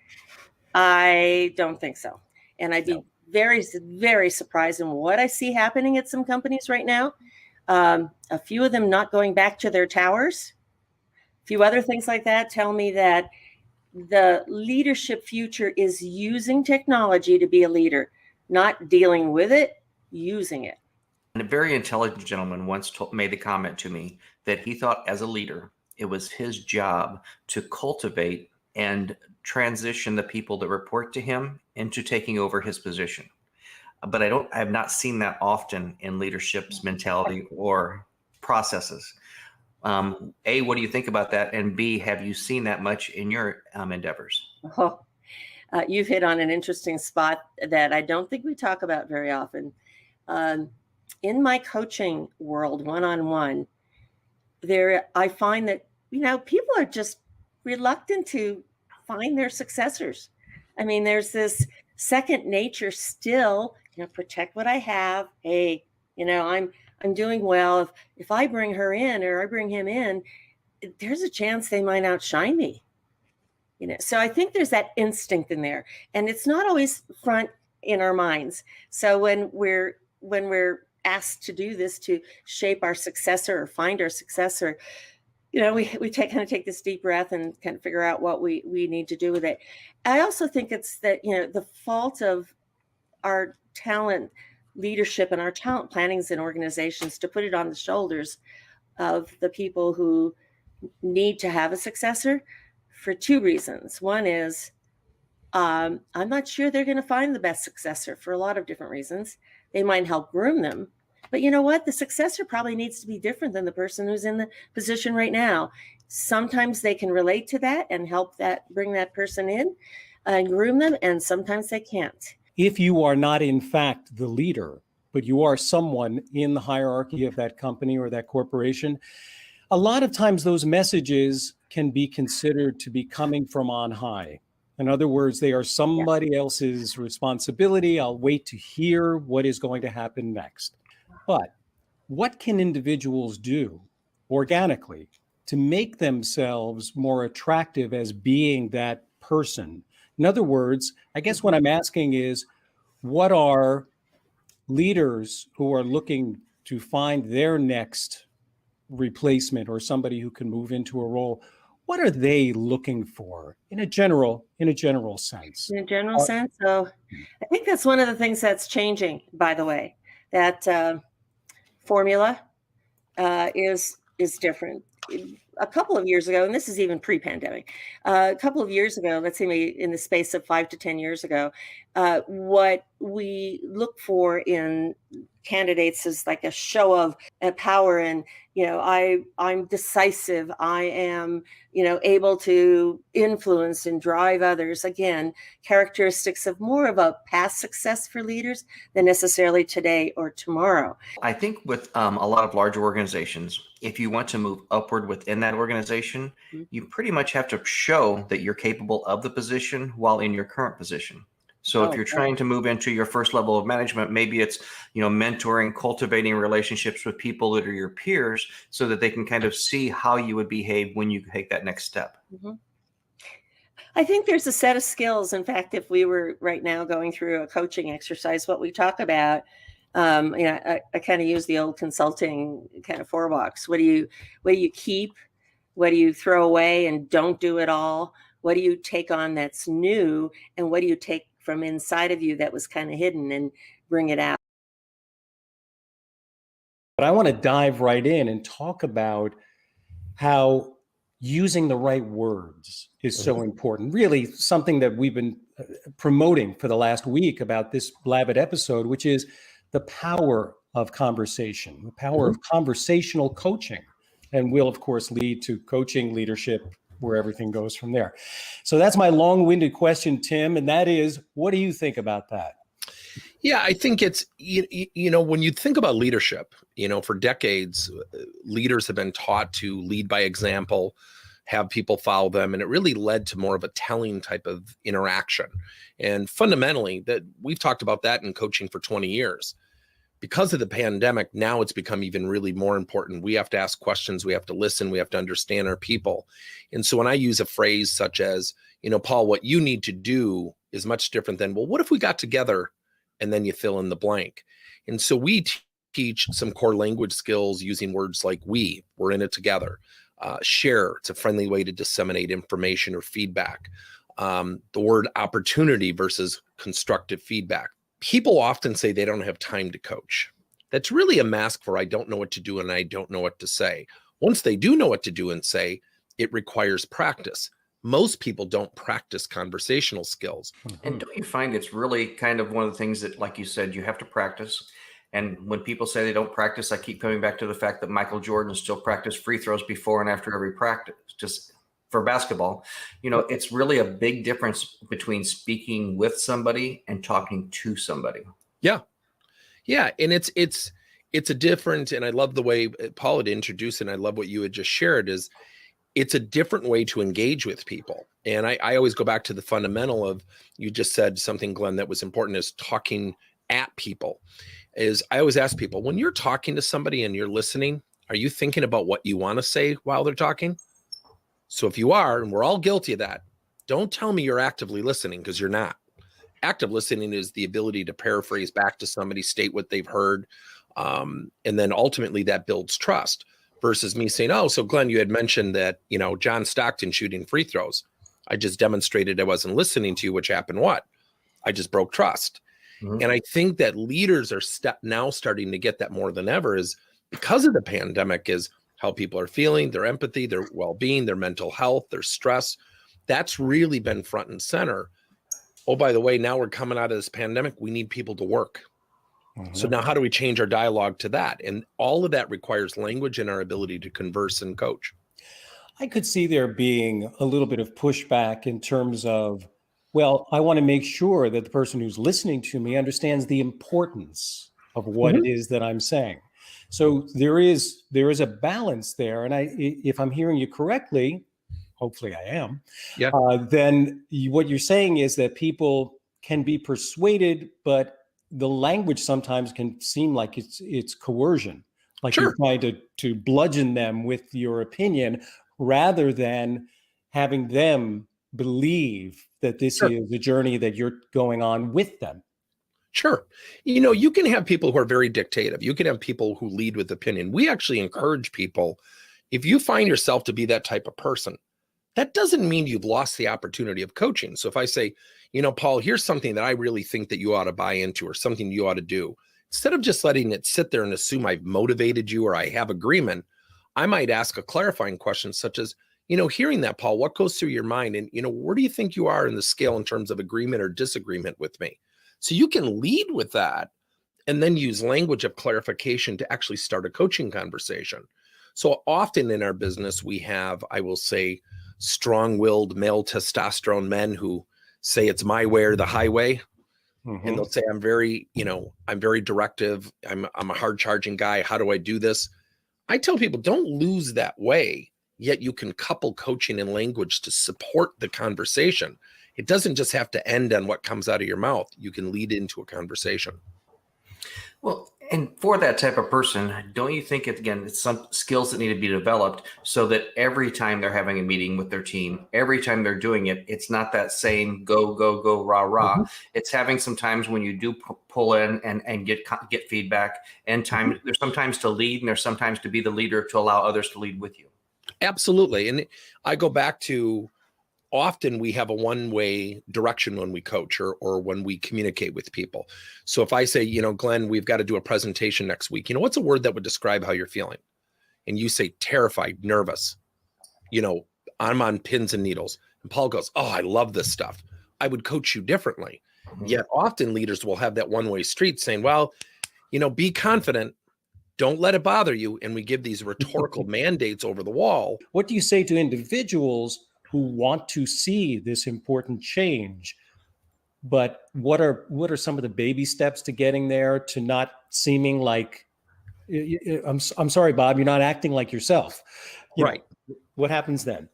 I don't think so. And I'd be very, very surprised in what I see happening at some companies right now. A few of them not going back to their towers. A few other things like that tell me that the leadership future is using technology to be a leader, not dealing with it, using it. And a very intelligent gentleman once made the comment to me that he thought as a leader, it was his job to cultivate and transition the people that report to him into taking over his position. But I have not seen that often in leadership's mentality or processes. A, what do you think about that? And B, have you seen that much in your endeavors? Oh, you've hit on an interesting spot that I don't think we talk about very often. In my coaching world, one-on-one, I find that, people are just reluctant to find their successors. I mean, there's this second nature still, protect what I have. Hey, I'm doing well. If I bring her in or I bring him in, there's a chance they might outshine me. So I think there's that instinct in there, and it's not always front in our minds. So when we're asked to do this, to shape our successor or find our successor, we take this deep breath and kind of figure out what we need to do with it. I also think it's that, the fault of our talent leadership and our talent plannings in organizations to put it on the shoulders of the people who need to have a successor for two reasons. One is, I'm not sure they're going to find the best successor for a lot of different reasons. They might help groom them. But you know what? The successor probably needs to be different than the person who's in the position right now. Sometimes they can relate to that and help bring that person in and groom them, and sometimes they can't. If you are not in fact the leader, but you are someone in the hierarchy of that company or that corporation, a lot of times those messages can be considered to be coming from on high. In other words, they are somebody else's responsibility. I'll wait to hear what is going to happen next. But what can individuals do organically to make themselves more attractive as being that person? In other words, I guess what I'm asking is, what are leaders who are looking to find their next replacement or somebody who can move into a role, what are they looking for in a general sense? In a general sense, so I think that's one of the things that's changing, by the way, that formula is different. A couple of years ago, and this is even pre-pandemic, a couple of years ago, let's say in the space of 5 to 10 years ago, what we look for in candidates is like a show of power, and I'm decisive, I am able to influence and drive others. Again, characteristics of more of a past success for leaders than necessarily today or tomorrow. I think with a lot of large organizations, if you want to move upward within that organization, you pretty much have to show that you're capable of the position while in your current position. So if you're trying to move into your first level of management, maybe it's, mentoring, cultivating relationships with people that are your peers so that they can kind of see how you would behave when you take that next step. Mm-hmm. I think there's a set of skills. In fact, if we were right now going through a coaching exercise, what we talk about, I kind of use the old consulting kind of 4-box. What do you keep? What do you throw away and don't do at all? What do you take on that's new? And what do you take from inside of you that was kind of hidden and bring it out? But I want to dive right in and talk about how using the right words is so important. Really something that we've been promoting for the last week about this Blabbit episode, which is the power of conversation, the power of conversational coaching, and will, of course, lead to coaching, leadership, where everything goes from there. So that's my long-winded question, Tim, and that is, what do you think about that? Yeah, I think it's, you know, when you think about leadership, you know, for decades, leaders have been taught to lead by example, have people follow them, and it really led to more of a telling type of interaction. And fundamentally, that we've talked about that in coaching for 20 years. Because of the pandemic, now it's become even really more important. We have to ask questions, we have to listen, we have to understand our people. And so when I use a phrase such as, you know, Paul, what you need to do is much different than, well, what if we got together and then you fill in the blank? And so we teach some core language skills using words like we're in it together. Share, it's a friendly way to disseminate information or feedback. The word opportunity versus constructive feedback. People often say they don't have time to coach. That's really a mask for I don't know what to do and I don't know what to say. Once they do know what to do and say, it requires practice. Most people don't practice conversational skills. And don't you find it's really kind of one of the things that, like you said, you have to practice? And when people say they don't practice, I keep coming back to the fact that Michael Jordan still practiced free throws before and after every practice, just for basketball. You know, it's really a big difference between speaking with somebody and talking to somebody. Yeah. Yeah. And it's a different, and I love the way Paul had introduced it, and I love what you had just shared, is it's a different way to engage with people. And I always go back to the fundamental of, you just said something, Glenn, that was important, is talking at people. Is I always ask people, when you're talking to somebody and you're listening, are you thinking about what you want to say while they're talking? So if you are, and we're all guilty of that, don't tell me you're actively listening, because you're not. Active listening is the ability to paraphrase back to somebody, state what they've heard. And then ultimately that builds trust, versus me saying, oh, so Glenn, you had mentioned that, you know, John Stockton shooting free throws. I just demonstrated I wasn't listening to you, which happened what? I just broke trust. Mm-hmm. And I think that leaders are now starting to get that more than ever, is because of the pandemic, is how people are feeling, their empathy, their well-being, their mental health, their stress. That's really been front and center. Oh, by the way, now we're coming out of this pandemic. We need people to work. Mm-hmm. So now how do we change our dialogue to that? And all of that requires language and our ability to converse and coach. I could see there being a little bit of pushback in terms of, well, I want to make sure that the person who's listening to me understands the importance of what it is that I'm saying. So there is a balance there. And if I'm hearing you correctly, hopefully I am, then what you're saying is that people can be persuaded, but the language sometimes can seem like it's coercion, like you're trying to bludgeon them with your opinion, rather than having them believe that this is a journey that you're going on with them. Sure. You know, you can have people who are very dictative. You can have people who lead with opinion. We actually encourage people, if you find yourself to be that type of person, that doesn't mean you've lost the opportunity of coaching. So if I say, you know, Paul, here's something that I really think that you ought to buy into, or something you ought to do, instead of just letting it sit there and assume I've motivated you or I have agreement, I might ask a clarifying question such as, you know, hearing that, Paul, what goes through your mind? And, you know, where do you think you are in the scale in terms of agreement or disagreement with me? So you can lead with that and then use language of clarification to actually start a coaching conversation. So often in our business, we have, I will say, strong-willed male testosterone men who say it's my way or the highway. Mm-hmm. And they'll say, I'm very directive. I'm a hard-charging guy. How do I do this? I tell people, don't lose that way, yet you can couple coaching and language to support the conversation. It doesn't just have to end on what comes out of your mouth. You can lead into a conversation. Well, and for that type of person, don't you think it's some skills that need to be developed so that every time they're having a meeting with their team, every time they're doing it, it's not that same go, go, go, rah, rah. Mm-hmm. It's having some times when you do pull in and get feedback, and time. Mm-hmm. There's sometimes to lead, and there's sometimes to be the leader to allow others to lead with you. Absolutely. And I go back to, often we have a one-way direction when we coach or when we communicate with people. So if I say, you know, Glenn, we've got to do a presentation next week, you know, what's a word that would describe how you're feeling? And you say terrified, nervous, you know, I'm on pins and needles. And Paul goes, oh, I love this stuff. I would coach you differently. Mm-hmm. Yet often leaders will have that one-way street saying, well, Be confident. Don't let it bother you. And we give these rhetorical mandates over the wall. What do you say to individuals who want to see this important change? But what are some of the baby steps to getting there, to not seeming like, I'm sorry, Bob, you're not acting like yourself. Right. What happens then?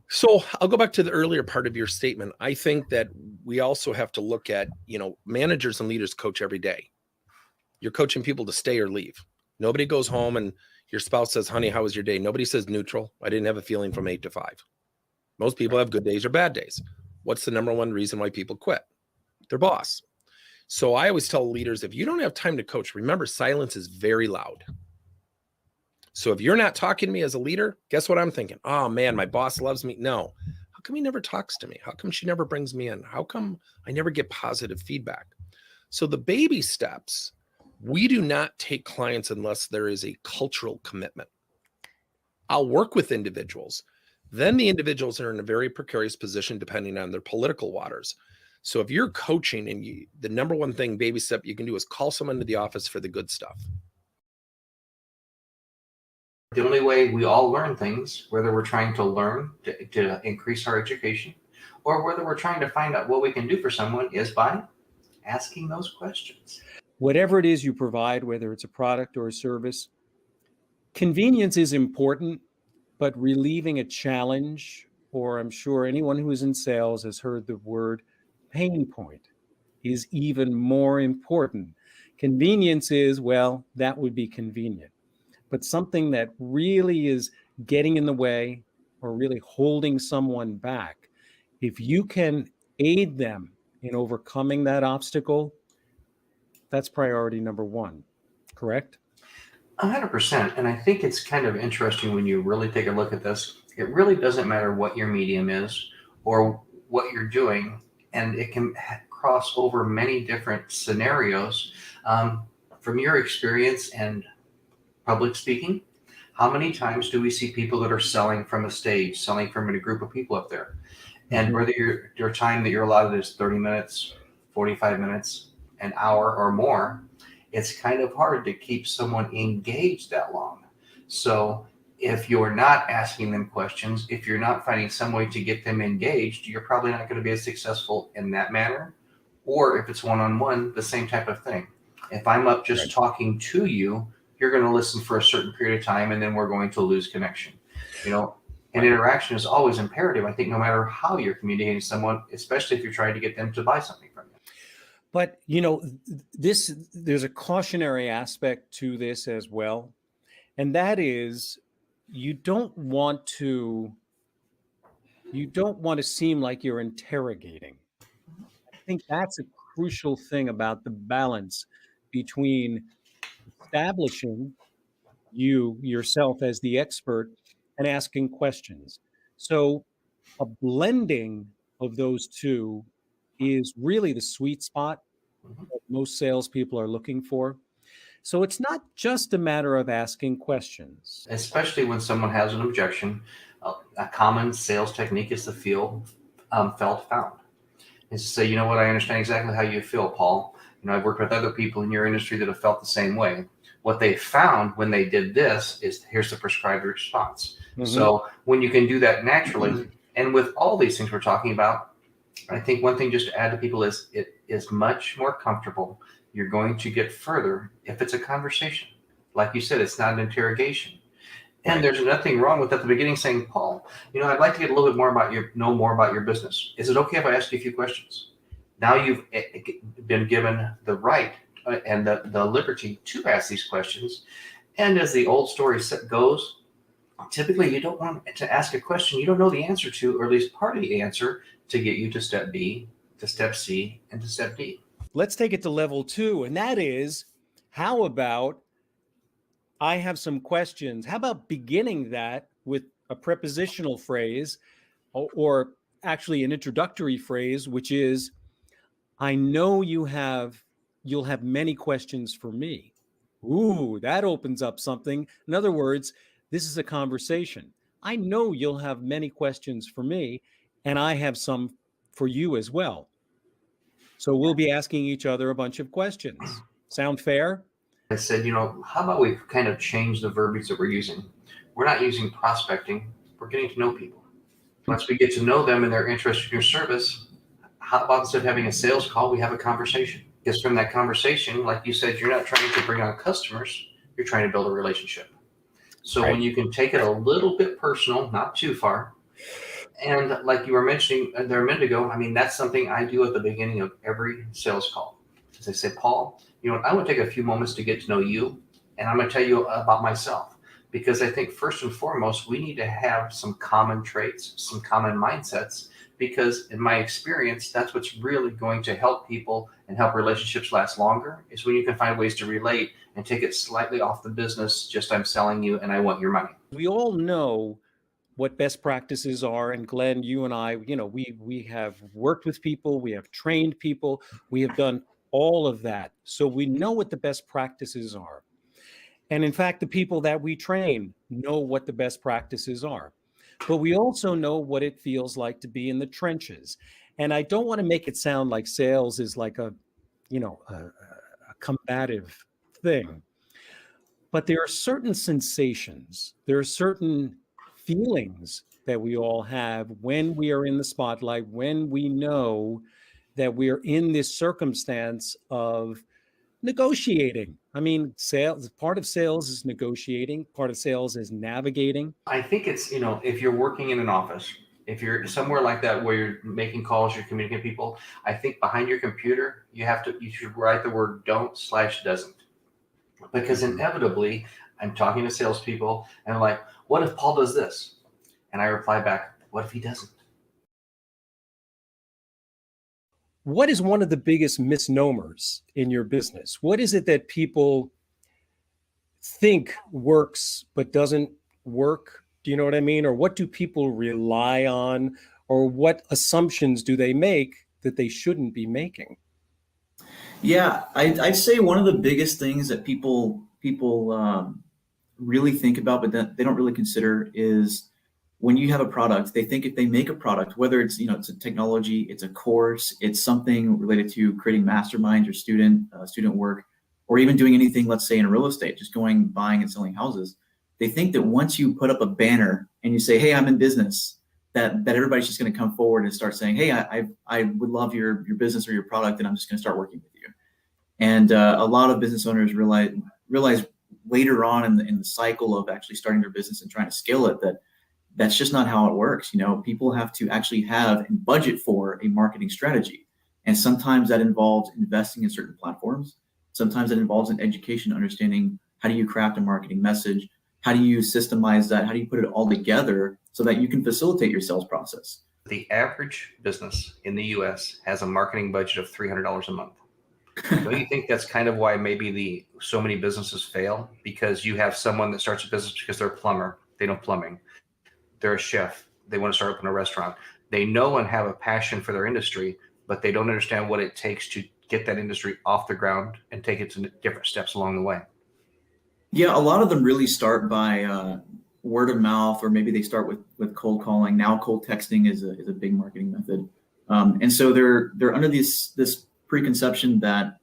So I'll go back to the earlier part of your statement. I think that we also have to look at, managers and leaders coach every day. You're coaching people to stay or leave. Nobody goes home and your spouse says, honey, how was your day? Nobody says neutral. I didn't have a feeling from 8 to 5. Most people have good days or bad days. What's the number one reason why people quit? Their boss. So I always tell leaders, if you don't have time to coach, remember silence is very loud. So if you're not talking to me as a leader, guess what I'm thinking? Oh man, my boss loves me. No. How come he never talks to me? How come she never brings me in? How come I never get positive feedback? So the baby steps, we do not take clients unless there is a cultural commitment. I'll work with individuals. Then the individuals are in a very precarious position depending on their political waters. So if you're coaching and the number one thing, baby step you can do is call someone to the office for the good stuff. The only way we all learn things, whether we're trying to learn to increase our education, or whether we're trying to find out what we can do for someone, is by asking those questions. Whatever it is you provide, whether it's a product or a service, convenience is important, but relieving a challenge, or I'm sure anyone who is in sales has heard the word pain point, is even more important. Convenience is, well, that would be convenient. But something that really is getting in the way or really holding someone back, if you can aid them in overcoming that obstacle, that's priority number one, correct? 100%. And I think it's kind of interesting when you really take a look at this. It really doesn't matter what your medium is or what you're doing, and it can cross over many different scenarios. From your experience and public speaking, how many times do we see people that are selling from a stage, selling from a group of people up there? And whether your time that you're allotted is 30 minutes, 45 minutes, an hour or more, it's kind of hard to keep someone engaged that long. So if you're not asking them questions, if you're not finding some way to get them engaged, you're probably not going to be as successful in that manner. Or if it's one-on-one, the same type of thing. If I'm up just talking to you, you're going to listen for a certain period of time, and then we're going to lose connection. An interaction is always imperative, I think, no matter how you're communicating to someone, especially if you're trying to get them to buy something from you. But, there's a cautionary aspect to this as well. And that is, you don't want to seem like you're interrogating. I think that's a crucial thing about the balance between establishing yourself as the expert and asking questions. So a blending of those two is really the sweet spot that most salespeople are looking for. So it's not just a matter of asking questions. Especially when someone has an objection, a common sales technique is to feel felt found. Is to say, you know what, I understand exactly how you feel, Paul. I've worked with other people in your industry that have felt the same way. What they found when they did this is, here's the prescribed response. So when you can do that naturally, and with all these things we're talking about, I think one thing just to add to people is it is much more comfortable. You're going to get further if it's a conversation. Like you said, it's not an interrogation. And there's nothing wrong with at the beginning saying, Paul, I'd like to get a little bit more know more about your business. Is it okay if I ask you a few questions? Now you've been given the right and the liberty to ask these questions. And as the old story goes, typically you don't want to ask a question you don't know the answer to, or at least part of the answer, to get you to step B, to step C, and to step D. Let's take it to level 2, and that is, how about I have some questions? How about beginning that with a prepositional phrase, or actually an introductory phrase, which is, I know you'll have many questions for me. Ooh, that opens up something. In other words, this is a conversation. I know you'll have many questions for me, and I have some for you as well. So we'll be asking each other a bunch of questions. Sound fair? I said, how about we kind of change the verbiage that we're using? We're not using prospecting. We're getting to know people. Once we get to know them and they're interested in your service, how about instead of having a sales call, we have a conversation? Because from that conversation, like you said, you're not trying to bring on customers, you're trying to build a relationship. So when you can take it a little bit personal, not too far, and like you were mentioning there a minute ago, I mean, that's something I do at the beginning of every sales call. As I say, Paul, I want to take a few moments to get to know you, and I'm going to tell you about myself. Because I think first and foremost, we need to have some common traits, some common mindsets, because in my experience, that's what's really going to help people and help relationships last longer, is when you can find ways to relate and take it slightly off the business, just I'm selling you and I want your money. We all know what best practices are. And Glenn, you and I, we have worked with people, we have trained people, we have done all of that. So we know what the best practices are. And in fact, the people that we train know what the best practices are. But we also know what it feels like to be in the trenches. And I don't want to make it sound like sales is like a combative thing. But there are certain sensations, there are certain feelings that we all have when we are in the spotlight, when we know that we're in this circumstance of negotiating. I mean, part of sales is negotiating, part of sales is navigating. I think it's, if you're working in an office, if you're somewhere like that where you're making calls, you're communicating with people, I think behind your computer, you should write the word don't/doesn't. Because inevitably, I'm talking to salespeople and I'm like, what if Paul does this? And I reply back, what if he doesn't? What is one of the biggest misnomers in your business? What is it that people think works but doesn't work? Do you know what I mean? Or what do people rely on? Or what assumptions do they make that they shouldn't be making? Yeah, I'd say one of the biggest things that people really think about, but that they don't really consider, is when you have a product, they think if they make a product, whether it's it's a technology, it's a course, it's something related to creating masterminds or student work, or even doing anything, let's say in real estate, just buying and selling houses. They think that once you put up a banner and you say, "Hey, I'm in business," that everybody's just going to come forward and start saying, "Hey, I would love your business or your product, and I'm just going to start working with you." And a lot of business owners realize later on in the cycle of actually starting their business and trying to scale it, that's just not how it works. People have to actually have and budget for a marketing strategy. And sometimes that involves investing in certain platforms. Sometimes it involves an education, understanding how do you craft a marketing message? How do you systemize that? How do you put it all together so that you can facilitate your sales process? The average business in the US has a marketing budget of $300 a month. Don't you think that's kind of why maybe so many businesses fail? Because you have someone that starts a business because they're a plumber, they know plumbing. They're a chef, they want to start opening a restaurant. They know and have a passion for their industry, but they don't understand what it takes to get that industry off the ground and take it to different steps along the way. Yeah, a lot of them really start by word of mouth, or maybe they start with cold calling. Now cold texting is a big marketing method. And so they're under this preconception that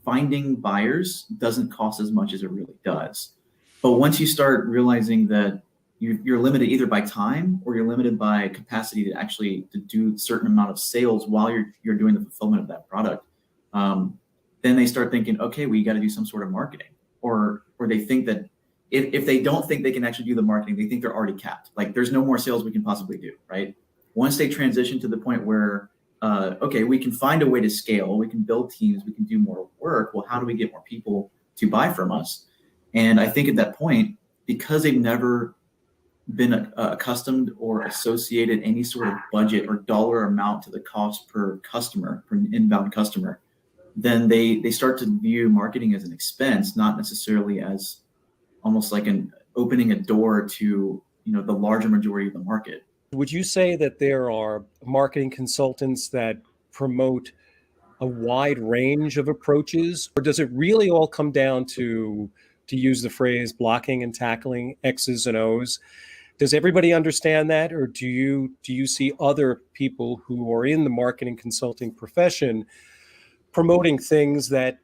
finding buyers doesn't cost as much as it really does. But once you start realizing that you're limited either by time or you're limited by capacity to do a certain amount of sales while you're doing the fulfillment of that product, then they start thinking, okay, we got to do some sort of marketing. Or they think that if they don't think they can actually do the marketing, they think they're already capped. Like there's no more sales we can possibly do, right? Once they transition to the point where, okay, we can find a way to scale, we can build teams, we can do more work. Well, how do we get more people to buy from us? And I think at that point, because they've never been accustomed or associated any sort of budget or dollar amount to the cost per customer, per inbound customer, then they start to view marketing as an expense, not necessarily as almost like opening a door to the larger majority of the market. Would you say that there are marketing consultants that promote a wide range of approaches, or does it really all come down to use the phrase blocking and tackling, X's and O's? Does everybody understand that, or do you see other people who are in the marketing consulting profession promoting things that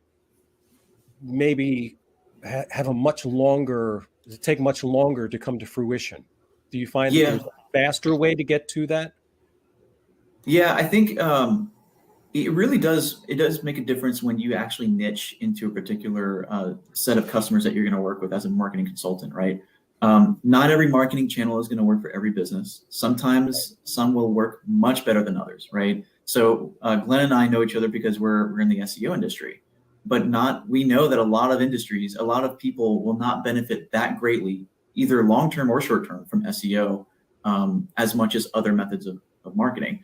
maybe have a much longer, take much longer to come to fruition? Do you find that there's a faster way to get to that? Yeah, I think it really does. It does make a difference when you actually niche into a particular set of customers that you're going to work with as a marketing consultant, right? Not every marketing channel is going to work for every business. Sometimes some will work much better than others, right? So Glenn and I know each other because we're in the SEO industry, but we know that a lot of industries, a lot of people will not benefit that greatly, either long-term or short-term, from SEO as much as other methods of marketing.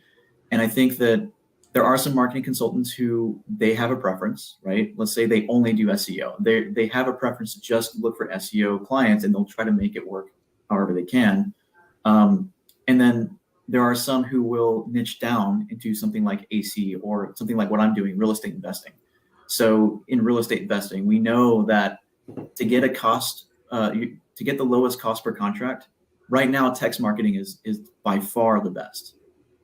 And I think that there are some marketing consultants who they have a preference, right? Let's say they only do SEO. They have a preference to just look for SEO clients, and they'll try to make it work however they can. And then there are some who will niche down into something like AC or something like what I'm doing, real estate investing. So in real estate investing, we know that to get to get the lowest cost per contract, right now text marketing is by far the best.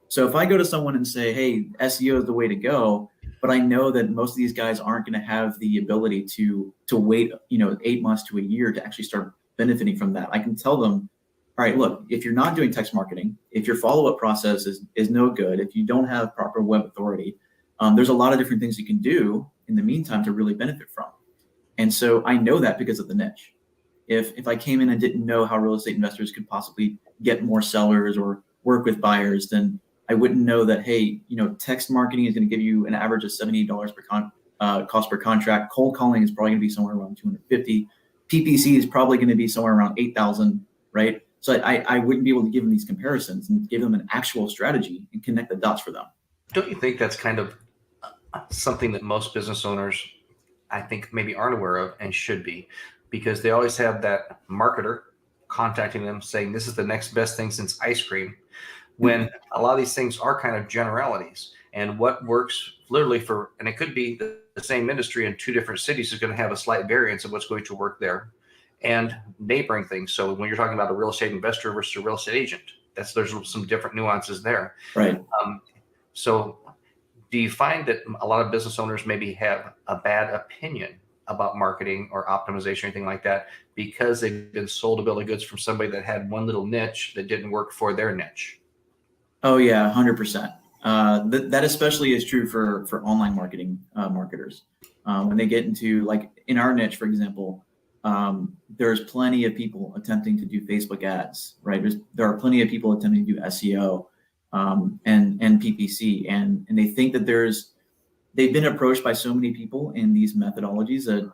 So if I go to someone and say, hey, SEO is the way to go, but I know that most of these guys aren't going to have the ability to wait, 8 months to a year to actually start benefiting from that, I can tell them, all right, look, if you're not doing text marketing, if your follow-up process is no good, if you don't have proper web authority, there's a lot of different things you can do in the meantime to really benefit from. And so I know that because of the niche. If I came in and didn't know how real estate investors could possibly get more sellers or work with buyers, then I wouldn't know that, hey, text marketing is going to give you an average of $78 per cost per contract. Cold calling is probably going to be somewhere around $250. PPC is probably going to be somewhere around $8,000, right? So I wouldn't be able to give them these comparisons and give them an actual strategy and connect the dots for them. Don't you think that's kind of something that most business owners, I think, maybe aren't aware of and should be? Because they always have that marketer contacting them saying, this is the next best thing since ice cream, when a lot of these things are kind of generalities. And what works literally and it could be the same industry in two different cities is going to have a slight variance of what's going to work there, and neighboring things. So when you're talking about a real estate investor versus a real estate agent, there's some different nuances there. Right. So do you find that a lot of business owners maybe have a bad opinion about marketing or optimization or anything like that because they've been sold a bill of goods from somebody that had one little niche that didn't work for their niche? Oh yeah, 100%. That especially is true for online marketing marketers. When they get into, like in our niche, for example, there's plenty of people attempting to do Facebook ads, right? There are plenty of people attempting to do SEO and PPC, and they think that they've been approached by so many people in these methodologies that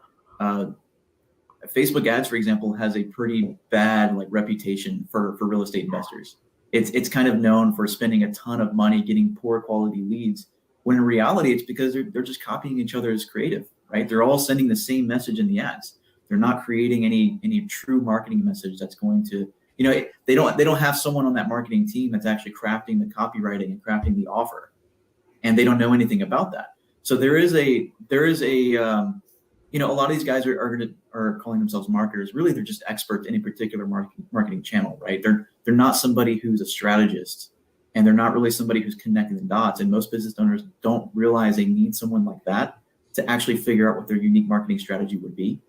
Facebook ads, for example, has a pretty bad reputation for real estate investors. It's kind of known for spending a ton of money getting poor quality leads, when in reality it's because they're just copying each other's creative, right? They're all sending the same message in the ads. They're not creating any true marketing message that's going to, they don't have someone on that marketing team that's actually crafting the copywriting and crafting the offer, and they don't know anything about that. So there is a lot of these guys are calling themselves marketers. Really, they're just experts in a particular marketing channel, right? They're not somebody who's a strategist, and they're not really somebody who's connecting the dots. And most business owners don't realize they need someone like that to actually figure out what their unique marketing strategy would be.